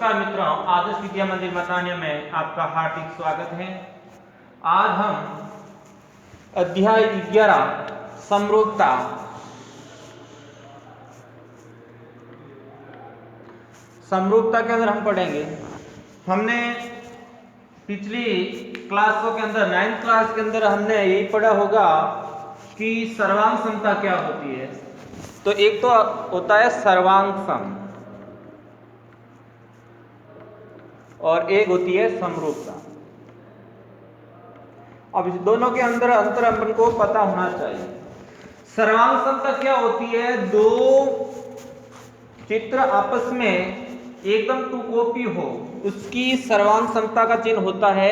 नमस्कार मित्रों, आदर्श विद्या मंदिर मतान्य में आपका हार्दिक स्वागत है। आज हम अध्याय 11 समरूपता के अंदर हम पढ़ेंगे। हमने पिछली क्लासों के अंदर 9th क्लास के अंदर हमने यही पढ़ा होगा कि सर्वांग समता क्या होती है। तो एक तो होता है सर्वांग सम और एक होती है समरूपता। अब इस दोनों के अंदर अंतर अपन को पता होना चाहिए। सर्वांग समता क्या होती है? दो चित्र आपस में एकदम टू कॉपी हो, उसकी सर्वांग समता का चिन्ह होता है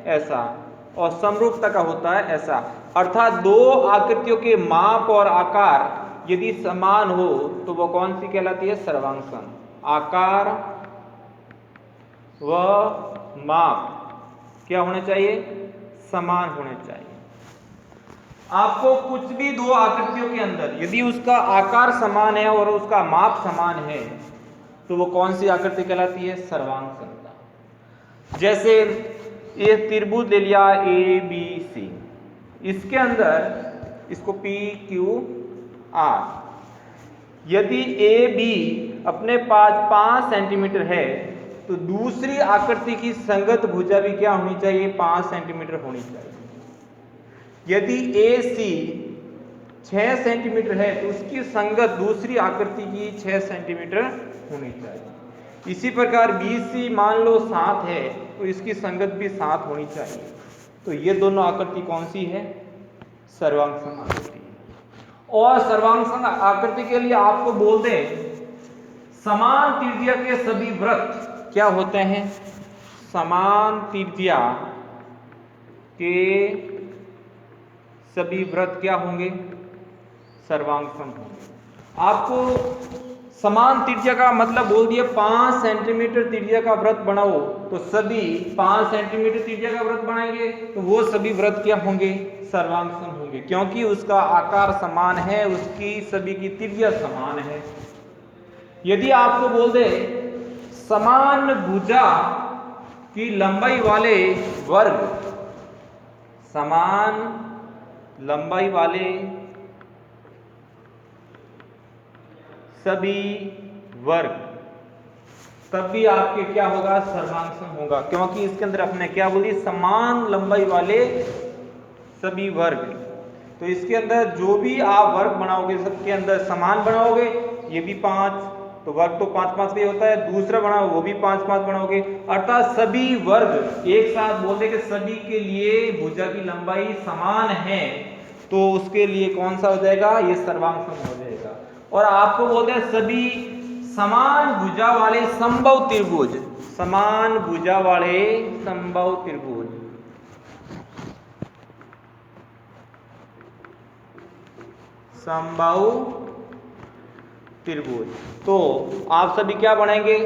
ऐसा, और समरूपता का होता है ऐसा। अर्थात दो आकृतियों के माप और आकार यदि समान हो तो वो कौन सी कहलाती है? सर्वांग सम। आकार व माप क्या होने चाहिए? समान होने चाहिए। आपको कुछ भी दो आकृतियों के अंदर यदि उसका आकार समान है और उसका माप समान है तो वो कौन सी आकृति कहलाती है? सर्वांग समता। जैसे ये त्रिभुज ले लिया ए बी सी, इसके अंदर इसको पी क्यू आर, यदि ए बी अपने पास 5 सेंटीमीटर है तो दूसरी आकृति की संगत भुजा भी क्या होनी चाहिए? 5 सेंटीमीटर होनी चाहिए। यदि ए सी 6 सेंटीमीटर है तो उसकी संगत दूसरी आकृति की 6 सेंटीमीटर होनी चाहिए। इसी प्रकार बी सी मान लो 7 है तो इसकी संगत भी 7 होनी चाहिए। तो ये दोनों आकृति कौन सी है? सर्वांग सम आकृति। और सर्वांग सम आकृति के लिए आपको बोल दें समान त्रिज्या के सभी वृत्त क्या होते हैं? समान त्रिज्या के सभी वृत्त क्या होंगे? सर्वांग सम होंगे। आपको समान त्रिज्या का मतलब बोल दिया 5 सेंटीमीटर त्रिज्या का वृत्त बनाओ तो सभी 5 सेंटीमीटर त्रिज्या का वृत्त बनाएंगे तो वो सभी वृत्त क्या होंगे? सर्वांग सम होंगे, क्योंकि उसका आकार समान है, उसकी सभी की त्रिज्या समान है। यदि आपको बोल दे समान भुजा की लंबाई वाले वर्ग, समान लंबाई वाले सभी वर्ग, तब भी आपके क्या होगा? सर्वांग सम होगा, क्योंकि इसके अंदर अपने क्या बोली? समान लंबाई वाले सभी वर्ग। तो इसके अंदर जो भी आप वर्ग बनाओगे सबके अंदर समान बनाओगे। ये भी 5 तो वर्ग तो 5-5 का ही होता है, दूसरा बनाओ वो भी 5-5 बनाओगे, अर्थात सभी वर्ग एक साथ बोल दे कि सभी के लिए भुजा की लंबाई समान है तो उसके लिए कौन सा हो जाएगा? ये सर्वांग सम हो जाएगा। और आपको बोलते हैं सभी समान भुजा वाले समबाहु त्रिभुज, समान भुजा वाले समबाहु त्रिभुज, समबाहु त्रिभुज, तो आप सभी क्या बनाएंगे?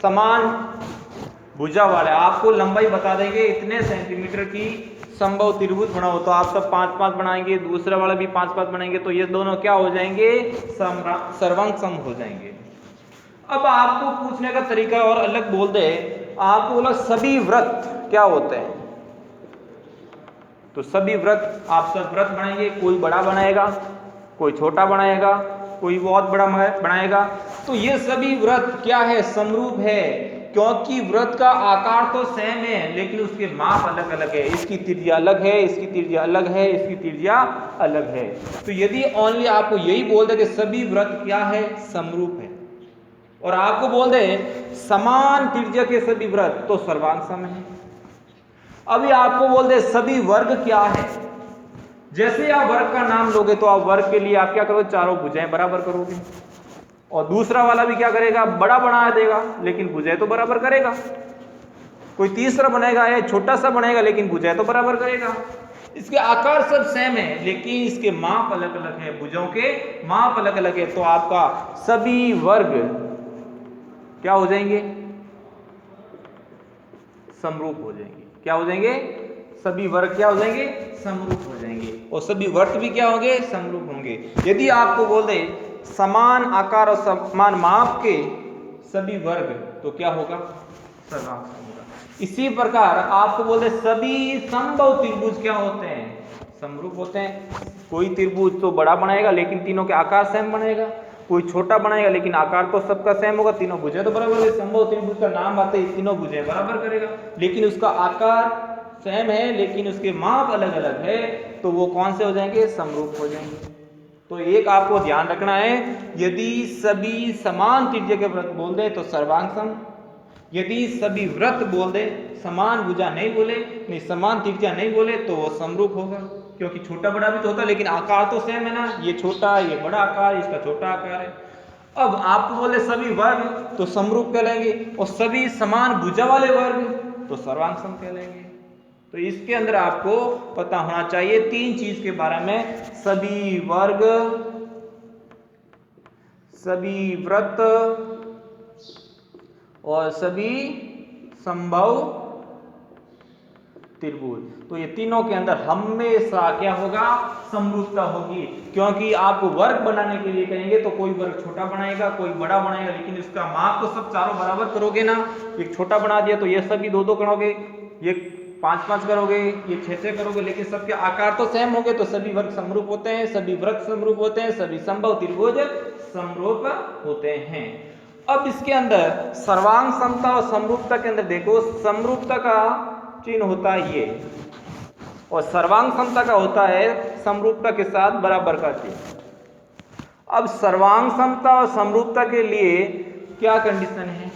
समान भुजा वाले। आपको लंबाई बता देंगे इतने सेंटीमीटर की समबाहु त्रिभुज बनाओ तो आप सब 5-5 बनाएंगे, दूसरा वाला भी 5-5 बनाएंगे, तो ये दोनों क्या हो जाएंगे? सर्वांग सम हो जाएंगे। अब आपको पूछने का तरीका और अलग बोल दे, आपको बोला सभी वृत्त क्या होते हैं? तो सभी वृत्त आप सब वृत्त बनाएंगे, कोई बड़ा बनाएगा, कोई छोटा बनाएगा, कोई बहुत बड़ा बनाएगा। तो ये सभी वृत्त क्या है? समरूप है, क्योंकि वृत्त का आकार तो सेम है लेकिन उसके माप अलग अलग है। इसकी त्रिज्या अलग है, इसकी त्रिज्या अलग है, इसकी त्रिज्या अलग है। तो यदि ओनली आपको यही बोल दे कि सभी वृत्त क्या है? समरूप है, और आपको बोल दे समान त्रिज्या के सभी वृत्त तो सर्वांग सम है। अभी आपको बोल दे सभी वर्ग क्या है? जैसे आप वर्ग का नाम लोगे तो आप वर्ग के लिए आप क्या करोगे? चारों भुजाएं बराबर करोगे, और दूसरा वाला भी क्या करेगा? बड़ा बना देगा लेकिन भुजाएं तो बराबर करेगा। कोई तीसरा बनेगा या छोटा सा बनेगा लेकिन भुजाएं तो बराबर करेगा। इसके आकार सब सेम है लेकिन इसके माप अलग अलग है, भुजाओं के माप अलग अलग है। तो आपका सभी वर्ग क्या हो जाएंगे? समरूप हो जाएंगे। क्या हो जाएंगे? सभी वर्ग क्या हो जाएंगे? समरूप हो जाएंगे, और सभी वृत्त भी क्या होंगे? समरूप होंगे। यदि आपको बोल दे समान आकार और समान माप के सभी वर्ग तो क्या होगा, सर्वांग सम होगा। इसी प्रकार आपको बोलते सभी समबाहु त्रिभुज क्या होते हैं, समरूप होते हैं। कोई त्रिभुज तो बड़ा बनाएगा लेकिन तीनों के आकार सेम बनेगा, कोई छोटा बनाएगा लेकिन आकार तो सबका सेम होगा, तीनों भुजें तो बराबर है। समबाहु त्रिभुज का नाम आते ही तीनों भुजें बराबर करेगा, लेकिन उसका आकार सेम है लेकिन उसके माप अलग अलग है, तो वो कौन से हो जाएंगे, समरूप हो जाएंगे। तो एक आपको ध्यान रखना है, यदि सभी समान त्रिज्या के वृत्त बोल दे तो सर्वांग सम, यदि सभी वृत्त बोल दे, समान भुजा नहीं बोले, नहीं समान त्रिज्या नहीं बोले, तो वो समरूप होगा, क्योंकि छोटा बड़ा भी तो होता है लेकिन आकार तो सेम है ना, ये छोटा ये बड़ा आकार, इसका छोटा आकार है। अब आपको बोले सभी वर्ग तो समरूप कहलाएंगे, और सभी समान भुजा वाले वर्ग तो सर्वांग सम कहलाएंगे। तो इसके अंदर आपको पता होना चाहिए तीन चीज के बारे में, सभी वर्ग, सभी वृत्त और सभी समबाहु त्रिभुज। तो ये तीनों के अंदर हमेशा क्या होगा, समरूपता होगी, क्योंकि आप वर्ग बनाने के लिए कहेंगे तो कोई वर्ग छोटा बनाएगा कोई बड़ा बनाएगा, लेकिन इसका माप तो सब चारों बराबर करोगे ना। एक छोटा बना दिया तो ये सभी दो दो करोगे, ये 5-5 करोगे, ये 6-6 करोगे, लेकिन सबके आकार तो सेम होंगे, तो सभी वर्ग समरूप होते हैं, सभी वृत्त समरूप होते हैं, सभी समबाहु त्रिभुज समरूप होते हैं। अब इसके अंदर सर्वांग समता और समरूपता के अंदर देखो, समरूपता का चिन्ह होता है ये, और सर्वांग समता का होता है समरूपता के साथ बराबर का चिन्ह। अब सर्वांग समता और समरूपता के लिए क्या कंडीशन है,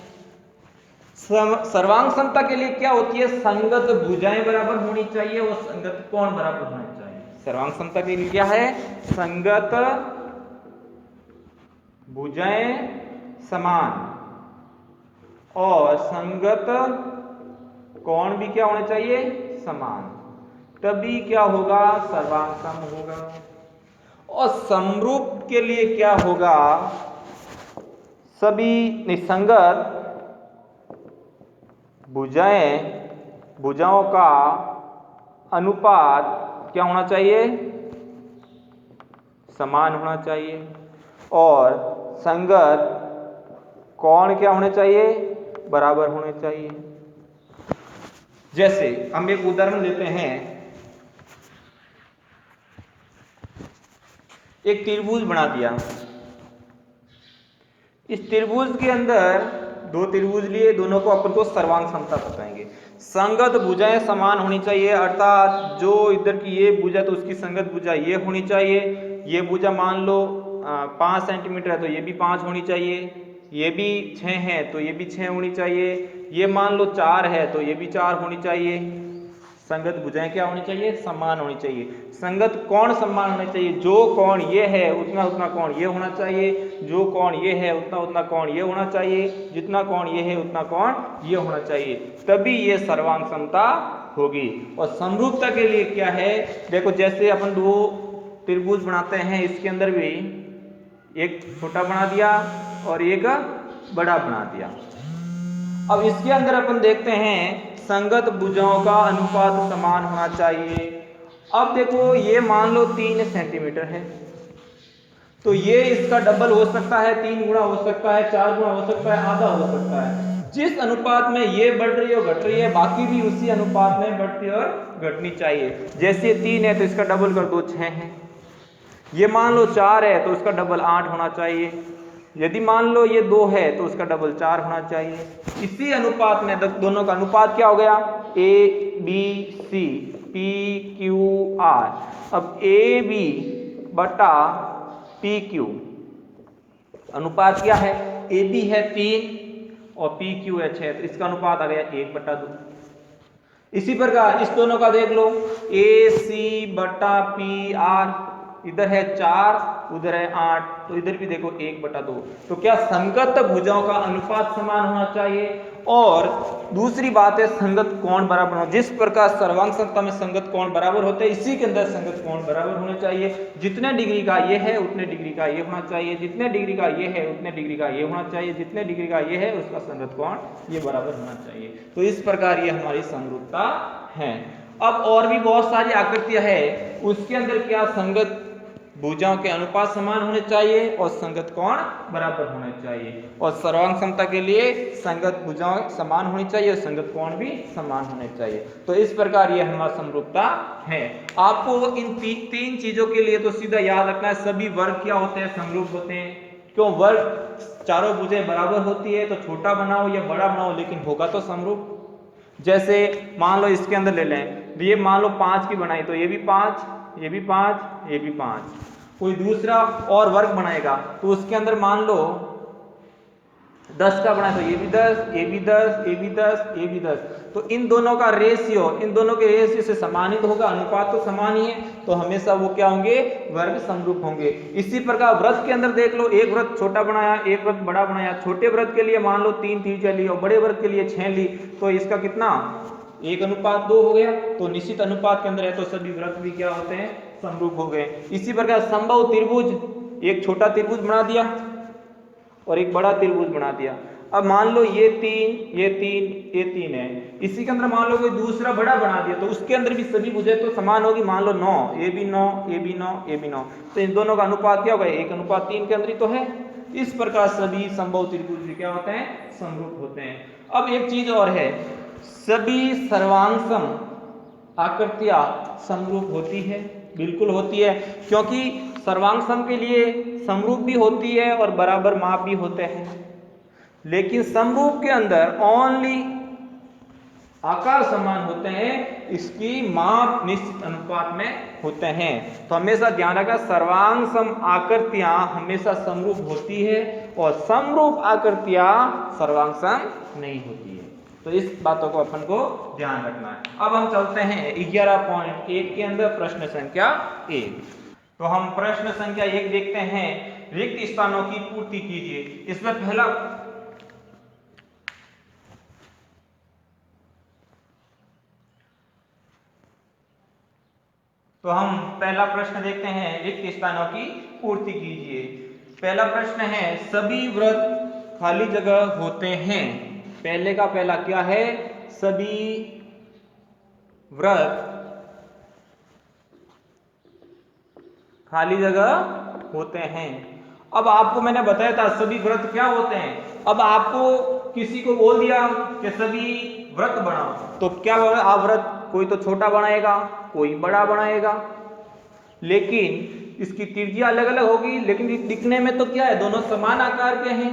सर्वांग समता के लिए क्या होती है, संगत भुजाएं बराबर होनी चाहिए और संगत कोण बराबर होना चाहिए। सर्वांग समता के लिए क्या है, संगत भुजाएं समान और संगत कोण भी क्या होने चाहिए, समान, तभी क्या होगा, सर्वांग सम होगा। और समरूप के लिए क्या होगा, सभी निसंगत भुजाओं का अनुपात क्या होना चाहिए, समान होना चाहिए, और संगत कोण क्या होने चाहिए, बराबर होने चाहिए। जैसे हम एक उदाहरण लेते हैं, एक त्रिभुज बना दिया, इस त्रिभुज के अंदर दो त्रिभुज लिए, दोनों को अपन को सर्वांग समता बताएंगे। संगत भुजाएं समान होनी चाहिए, अर्थात जो इधर की ये भुजा तो उसकी संगत भुजा ये होनी चाहिए। ये भुजा मान लो 5 सेंटीमीटर है तो ये भी 5 होनी चाहिए, ये भी 6 है तो ये भी 6 होनी चाहिए, ये मान लो 4 है तो ये भी 4 होनी चाहिए। संगत भुजाएं क्या होनी चाहिए, समान होनी चाहिए। संगत कोण समान होने चाहिए, जो कोण ये है उतना उतना कोण ये होना चाहिए, जो कोण ये है उतना उतना कोण ये होना चाहिए, जितना कोण ये है उतना कोण ये होना चाहिए, तभी ये सर्वांग समता होगी। और समरूपता के लिए क्या है, देखो जैसे अपन दो त्रिभुज बनाते हैं, इसके अंदर भी एक छोटा बना दिया और एक बड़ा बना दिया। अब इसके अंदर अपन देखते हैं संगत भुजाओं का अनुपात समान होना चाहिए। अब देखो ये मान लो 3 सेंटीमीटर है, तो ये इसका डबल हो सकता है, 3 गुना हो सकता है, 4 गुना हो सकता है, आधा हो सकता है। जिस अनुपात में ये बढ़ रही है और घट रही है, बाकी भी उसी अनुपात में बढ़ती और घटनी चाहिए। जैसे 3 है तो इसका डबल कर दो 6 है, ये मान लो 4 है तो इसका डबल 8 होना चाहिए, यदि मान लो ये 2 है तो उसका डबल 4 होना चाहिए। इसी अनुपात में दोनों का अनुपात क्या हो गया, ABC PQR। अब AB बटा PQ अनुपात क्या है, AB है 3 और PQ है 6, तो इसका अनुपात आ गया 1/2। इसी प्रकार इस दोनों का देख लो, AC बटा PR, इधर है 4 उधर है 8, तो इधर भी देखो 1/2। तो क्या संगत भुजाओं का अनुपात समान होना चाहिए। और दूसरी बात है संगत कोण बराबर होना। जिस प्रकार सर्वांग समता में संगत कोण बराबर होते हैं, इसी के अंदर संगत कोण बराबर होने चाहिए। जितने डिग्री का ये है उतने डिग्री का ये होना चाहिए, जितने डिग्री का ये है उतने डिग्री का ये होना चाहिए, जितने डिग्री का ये है उसका संगत कोण ये बराबर होना चाहिए। तो इस प्रकार ये हमारी समरूपता है। अब और भी बहुत सारी आकृतियां है, उसके अंदर क्या संगत भुजाओं के अनुपात समान होने चाहिए और संगत कोण बराबर होने चाहिए, और सर्वांग समता के लिए संगत भुजाएं समान होनी चाहिए और संगत कोण भी समान होने चाहिए। तो इस प्रकार ये हमारा समरूपता है। आपको इन तीन चीजों के लिए तो सीधा याद रखना है, सभी वर्ग क्या होते हैं, समरूप होते हैं। क्यों, वर्ग चारों भुजाएं बराबर होती है तो छोटा बनाओ या बड़ा बनाओ लेकिन होगा तो समरूप। जैसे मान लो इसके अंदर ले लें, ये मान लो 5 की बनाई तो ये भी 5, ये भी 5, ये भी 5। कोई दूसरा और वर्ग बनाएगा तो उसके अंदर मान लो 10 का बनाए तो ये भी 10, ये भी 10, ये भी 10, ये भी 10। तो इन दोनों का रेशियो, इन दोनों के रेशियो से समानित होगा, अनुपात तो समान ही है, तो हमेशा वो क्या होंगे, वर्ग समरूप होंगे। इसी प्रकार व्रत के अंदर देख लो, एक व्रत छोटा बनाया, एक व्रत बड़ा बनाया। छोटे व्रत के लिए मान लो 3 त्रिज्या ली और बड़े व्रत के लिए 6 ली, तो इसका कितना 1:2 हो गया। तो निश्चित अनुपात के अंदर है तो सभी व्रत भी क्या होते हैं, समरूप हो गए। इसी प्रकार समबाहु त्रिभुज, एक छोटा त्रिभुज बना दिया और एक बड़ा त्रिभुज बना दिया। अब मान लो ये 3, ये 3, ये 3 है, इसी के अंदर मान लो कोई दूसरा बड़ा बना दिया तो उसके अंदर भी सभी भुजाएं तो समान होगी। मान लो 9, ये भी 9, ये भी 9, ये भी 9, तो इन दोनों का अनुपात क्या होगा, 1:3 के अंदर ही तो है। इस प्रकार सभी समबाहु त्रिभुज भी क्या होते हैं, समरूप होते हैं। अब एक चीज और है, सभी सर्वांगसम आकृतियां समरूप होती है, बिल्कुल होती है, क्योंकि सर्वांगसम के लिए समरूप भी होती है और बराबर माप भी होते हैं। लेकिन समरूप के अंदर ओनली आकार समान होते हैं, इसकी माप निश्चित अनुपात में होते हैं। तो हमेशा ध्यान रखना, सर्वांगसम आकृतियां हमेशा समरूप होती है और समरूप आकृतियां सर्वांगसम नहीं होती है। तो इस बातों को अपन को ध्यान रखना है। अब हम चलते हैं 11.1 के अंदर प्रश्न संख्या 1। तो हम प्रश्न संख्या 1 देखते हैं, रिक्त स्थानों की पूर्ति कीजिए। इसमें पहला तो हम पहला प्रश्न देखते हैं, रिक्त स्थानों की पूर्ति कीजिए। पहला प्रश्न है, सभी व्रत खाली जगह होते हैं। पहले का पहला क्या है, सभी व्रत खाली जगह होते हैं। अब आपको मैंने बताया था सभी व्रत क्या होते हैं। अब आपको किसी को बोल दिया कि सभी व्रत बनाओ, तो क्या आप व्रत कोई तो छोटा बनाएगा, कोई बड़ा बनाएगा, लेकिन इसकी त्रिज्या अलग अलग होगी, लेकिन दिखने में तो क्या है, दोनों समान आकार के हैं,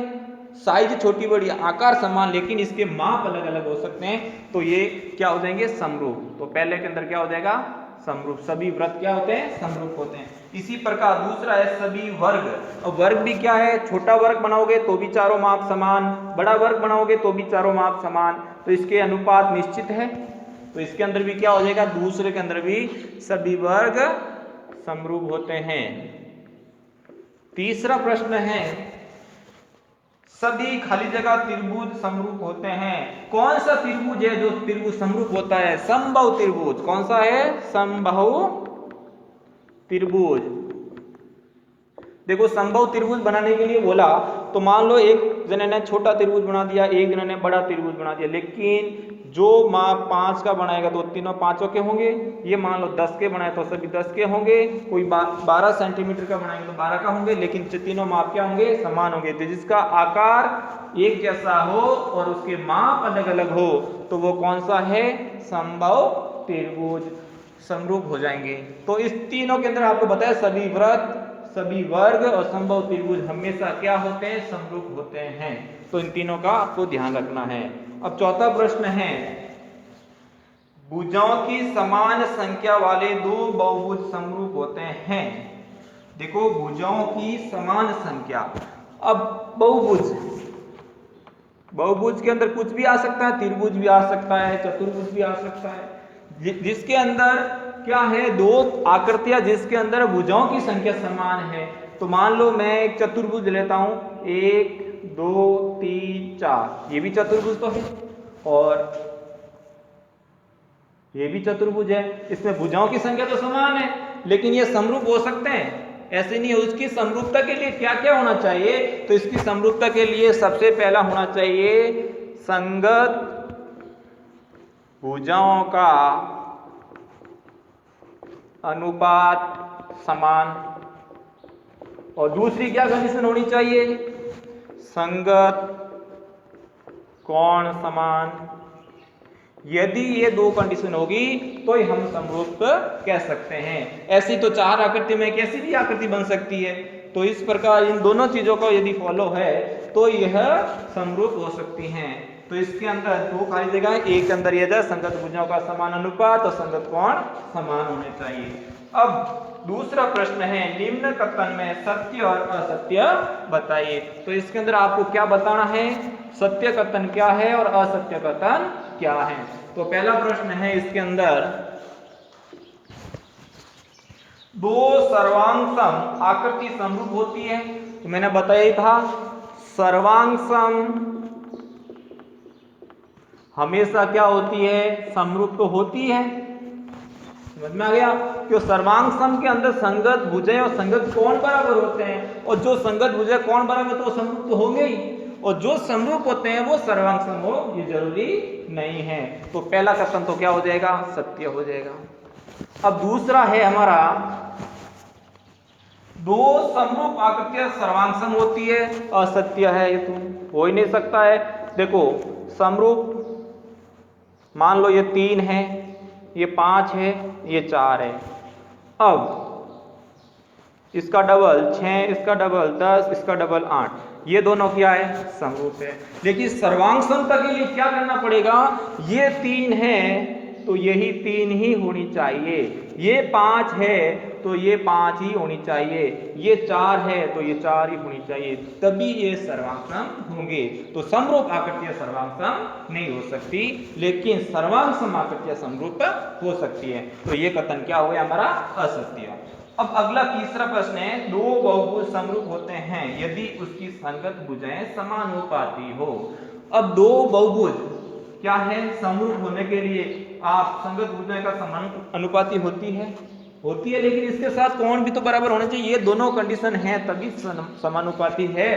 साइज छोटी बड़ी, आकार समान, लेकिन इसके माप अलग अलग हो सकते हैं। तो ये क्या हो जाएंगे, समरूप। तो पहले के अंदर क्या हो जाएगा, समरूप। सभी व्रत क्या होते हैं, समरूप होते हैं। इसी प्रकार दूसरा है सभी वर्ग। और वर्ग भी क्या है, छोटा वर्ग बनाओगे तो भी चारों माप समान, बड़ा वर्ग बनाओगे तो भी चारों माप समान, तो इसके अनुपात निश्चित है। तो इसके अंदर भी क्या हो जाएगा, दूसरे के अंदर भी सभी वर्ग समरूप होते हैं। तीसरा प्रश्न है, सभी खाली जगह त्रिभुज समरूप होते हैं। कौन सा त्रिभुज है जो त्रिभुज समरूप होता है, समबाहु त्रिभुज। कौन सा है, समबाहु त्रिभुज। देखो समबाहु त्रिभुज बनाने के लिए बोला तो मान लो एक जने ने छोटा त्रिभुज बना दिया, एक जने ने बड़ा त्रिभुज बना दिया, लेकिन जो माप 5 का बनाएगा तो तीनों 5 के होंगे। ये मान लो 10 के बनाए तो सभी 10 के होंगे। कोई 12 सेंटीमीटर का बनाएंगे तो 12 का होंगे, लेकिन तीनों माप क्या होंगे, समान होंगे। तो जिसका आकार एक जैसा हो और उसके माप अलग अलग हो तो वो कौन सा है, समबाहु त्रिभुज, समरूप हो जाएंगे। तो इस तीनों के अंदर आपको बताया सभी व्रत, सभी वर्ग और समबाहु त्रिभुज हमेशा क्या होते हैं, समरूप होते हैं। तो इन तीनों का आपको ध्यान रखना है। अब चौथा प्रश्न है, भुजाओं की समान संख्या वाले दो बहुभुज समरूप होते हैं। देखो भुजाओं की समान संख्या, अब बहुभुज के अंदर कुछ भी आ सकता है, त्रिभुज भी आ सकता है, चतुर्भुज भी आ सकता है, जिसके अंदर क्या है, दो आकृतियां जिसके अंदर भुजाओं की संख्या समान है। तो मान लो मैं एक चतुर्भुज लेता हूं, 1 2 3 4, ये भी चतुर्भुज तो है और ये भी चतुर्भुज है। इसमें भुजाओं की संख्या तो समान है, लेकिन ये समरूप हो सकते हैं, ऐसे नहीं है। उसकी समरूपता के लिए क्या क्या होना चाहिए, तो इसकी समरूपता के लिए सबसे पहला होना चाहिए संगत भुजाओं का अनुपात समान। और दूसरी क्या कंडीशन होनी चाहिए, संगत कोण समान। यदि ये दो कंडीशन होगी तो ही हम समरूप कह सकते हैं। ऐसी तो चार आकृति में कैसी भी आकृति बन सकती है, तो इस प्रकार इन दोनों चीजों को यदि फॉलो है तो यह समरूप हो सकती हैं। तो इसके अंदर दो खाली जगह है, एक के अंदर यह संगत भुजाओं का समान अनुपात और संगत कोण समान होने चाहिए। अब दूसरा प्रश्न है, निम्न कथन में सत्य और असत्य बताइए। तो इसके अंदर आपको क्या बताना है, सत्य कथन क्या है और असत्य कथन क्या है। तो पहला प्रश्न है इसके अंदर, दो सर्वांग सम आकृति समरूप होती है। तो मैंने बताया ही था, सर्वांग सम हमेशा क्या होती है, समरूप तो होती है। समझ में आ गया, क्यों सर्वांग सम के अंदर संगत भुजें और संगत कोण बराबर होते हैं, और जो संगत भुजें कोण बराबर तो समरूप तो होंगे ही, और जो समरूप होते हैं वो सर्वांग सम हो ये जरूरी नहीं है। तो पहला कथन तो क्या हो जाएगा, सत्य हो जाएगा। अब दूसरा है हमारा, दो समरूप आकृतियां सर्वांग सम होती है, असत्य है, ये तो हो ही नहीं सकता है। देखो समरूप मान लो ये 3 है, ये 5 है, ये 4 है। अब इसका डबल 6, इसका डबल 10, इसका डबल 8, ये दोनों क्या है, समरूप है। लेकिन सर्वांग समता के लिए क्या करना पड़ेगा, ये 3 है तो यही 3 ही होनी चाहिए, ये 5 है तो ये 5 ही होनी चाहिए, ये 4 है तो ये 4 ही होनी चाहिए, तभी ये सर्वांग सम होंगे। तो समरूप आकृतियां सर्वांग सम नहीं हो सकती, लेकिन सर्वांग सम आकृतियां समरूप हो सकती है। तो ये कथन क्या हो गया हमारा, असत्य। अब अगला तीसरा प्रश्न है, दो बहुभुज समरूप होते हैं यदि उसकी संगत भुजाएं समानुपाती हो। अब दो बहुभुज क्या है, समरूप होने के लिए आप संगत भुजाएं का समानुपाती होती है, लेकिन इसके साथ कोण भी तो बराबर होना चाहिए। ये दोनों कंडीशन है तभी समानुपाती है,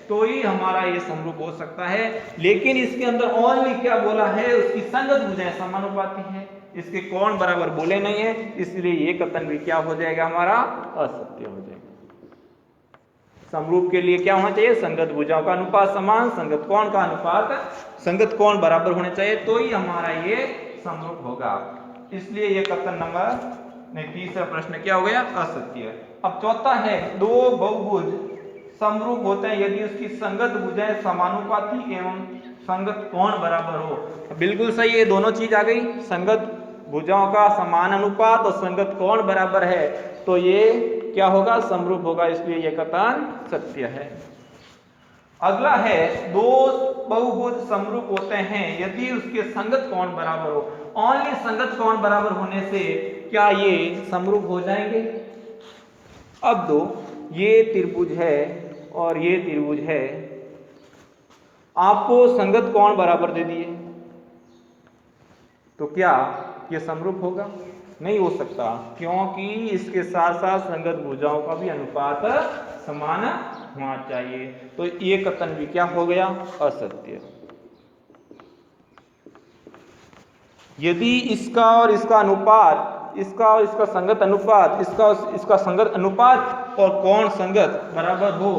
तो ही हमारा ये समरूप हो सकता है। लेकिन इसके अंदर ओनली क्या बोला है, उसकी संगत भुजाएं समानुपाती है, इसके कोण बराबर बोले नहीं है, इसलिए ये कथन भी क्या हो जाएगा हमारा, असत्य हो जाएगा। समरूप के लिए क्या होना चाहिए, संगत भुजाओं का अनुपात समान, संगत कोण का अनुपात, संगत कोण बराबर होने चाहिए, तो ही हमारा ये समरूप होगा। इसलिए ये कथन नंबर तीसरा प्रश्न क्या हो गया, असत्य। अब चौथा है, दो बहुभुज समरूप होते हैं यदि उसकी संगत भुजाएं समानुपाती एवं संगत कोण बराबर हो। बिल्कुल सही, ये दोनों चीज आ गई, संगत भुजाओं का समान अनुपात और संगत कोण बराबर है, तो ये क्या होगा, समरूप होगा, इसलिए यह कथन सत्य है। अगला है, दो बहुभुज समरूप होते हैं यदि उसके संगत कोण बराबर हो। ओनली संगत कोण बराबर होने से क्या ये समरूप हो जाएंगे। अब दो, ये त्रिभुज है और ये त्रिभुज है, आपको संगत कोण बराबर दे दिए, तो क्या ये समरूप होगा, नहीं हो सकता, क्योंकि इसके साथ साथ संगत भुजाओं का भी अनुपात समान होना चाहिए। तो ये कथन भी क्या हो गया, असत्य। यदि इसका और इसका अनुपात, इसका और इसका संगत अनुपात, इसका और इसका संगत अनुपात और कोण संगत बराबर हो,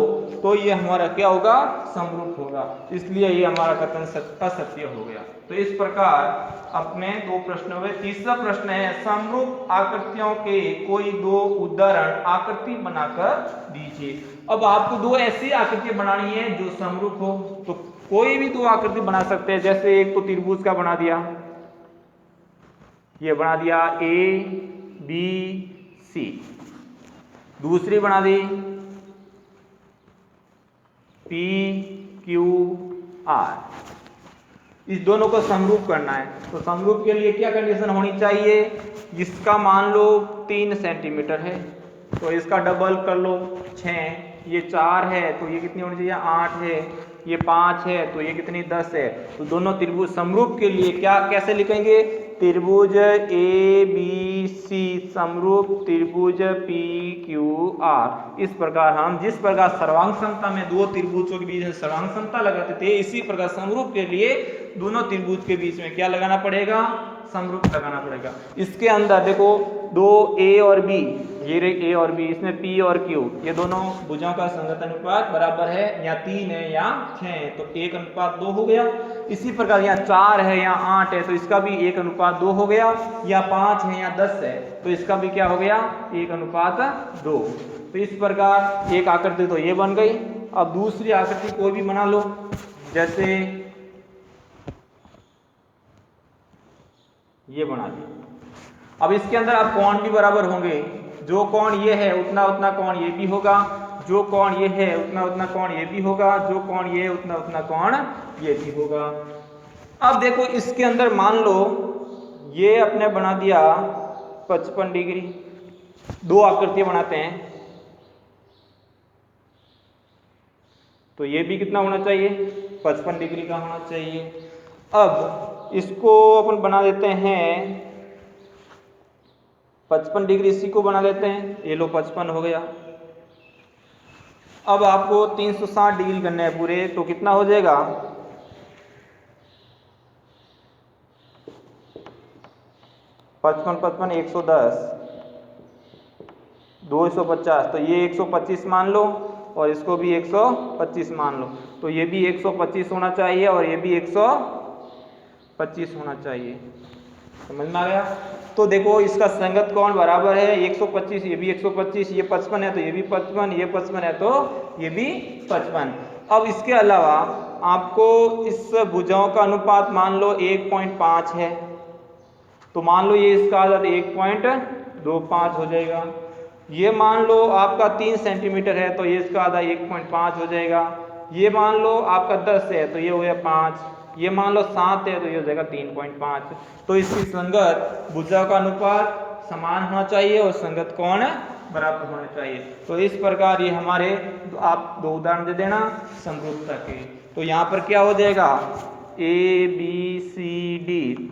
तो ये हमारा क्या होगा, समरूप होगा, इसलिए ये हमारा कथन असत्य हो गया। तो इस प्रकार अपने दो प्रश्नों में, तीसरा प्रश्न है, समरूप आकृतियों के कोई दो उदाहरण आकृति बनाकर दीजिए। अब आपको दो ऐसी आकृतियां बनानी है जो समरूप हो, तो कोई भी दो आकृति बना सकते हैं। जैसे एक तो त्रिभुज का बना दिया, ये बना दिया ABC, दूसरी बना दी PQR। इस दोनों को समरूप करना है, तो समरूप के लिए क्या कंडीशन होनी चाहिए, इसका मान लो 3 सेंटीमीटर है तो इसका डबल कर लो 6, ये 4 है तो ये कितनी होनी चाहिए, 8 है, ये 5 है तो ये कितनी, 10 है। तो दोनों त्रिभुज समरूप के लिए क्या कैसे लिखेंगे, त्रिभुज ABC समरूप त्रिभुज PQR। इस प्रकार हम जिस प्रकार सर्वांग समता में दो त्रिभुजों के बीच में सर्वांग समता लगाते थे, इसी प्रकार समरूप के लिए दोनों त्रिभुज के बीच में क्या लगाना पड़ेगा, समरूप लगाना पड़ेगा। इसके अंदर देखो, दो A और B ये रही ए और बी, इसमें पी और क्यू, ये दोनों भुजाओं का संगत अनुपात बराबर है, या 3 है या 6 है, तो 1:2 हो गया। इसी प्रकार यहाँ 4 है या 8 है, तो इसका भी 1:2 हो गया, या 5 है या 10 है, तो इसका भी क्या हो गया, 1:2। तो इस प्रकार एक आकृति तो ये बन गई। अब दूसरी आकृति कोई भी बना लो, जैसे ये बना दी। अब इसके अंदर अब कोण भी बराबर होंगे, जो कोण ये है उतना उतना कोण ये भी होगा, जो कोण ये है उतना उतना कोण ये भी होगा, जो कोण ये है उतना उतना कोण ये भी होगा। अब देखो इसके अंदर मान लो ये अपने बना दिया 55 डिग्री, दो आकृतियां बनाते हैं, तो ये भी कितना होना चाहिए, 55 डिग्री का होना चाहिए। अब इसको अपन बना देते हैं 55 डिग्री, इसी को बना लेते हैं, ये लो 55 हो गया। अब आपको 360 डिग्री करने हैं पूरे, तो कितना हो जाएगा, 55 55 110 250, तो ये 125 मान लो और इसको भी 125 मान लो, तो ये भी 125 होना चाहिए और ये भी 125 होना चाहिए। समझ में आ गया। तो देखो इसका संगत कोण बराबर है 125, ये भी 125, ये 55 है तो ये भी 55, ये 55 है तो ये भी 55। अब इसके अलावा आपको इस भुजाओं का अनुपात मान लो 1.5 है, तो मान लो ये इसका आधा 1.25 हो जाएगा। ये मान लो आपका 3 सेंटीमीटर है तो ये इसका आधा 1.5 हो जाएगा। ये मान लो आपका 10 है तो ये हो गया 5, ये मान लो 7 है तो ये हो जाएगा 3.5। तो इसकी संगत भुजा का अनुपात समान होना चाहिए और संगत कोण बराबर होने चाहिए। तो इस प्रकार ये हमारे आप दो उदाहरण दे देना समरूपता के। तो यहाँ पर क्या हो जाएगा, ए बी सी डी,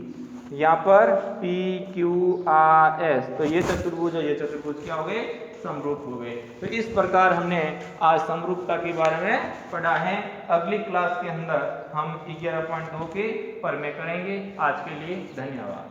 यहाँ पर पी क्यू आर एस, तो ये चतुर्भुज और ये चतुर्भुज क्या हो गए, समरूप हो गए। तो इस प्रकार हमने आज समरूपता के बारे में पढ़ा है। अगली क्लास के अंदर हम 11.2 के पर में करेंगे। आज के लिए धन्यवाद।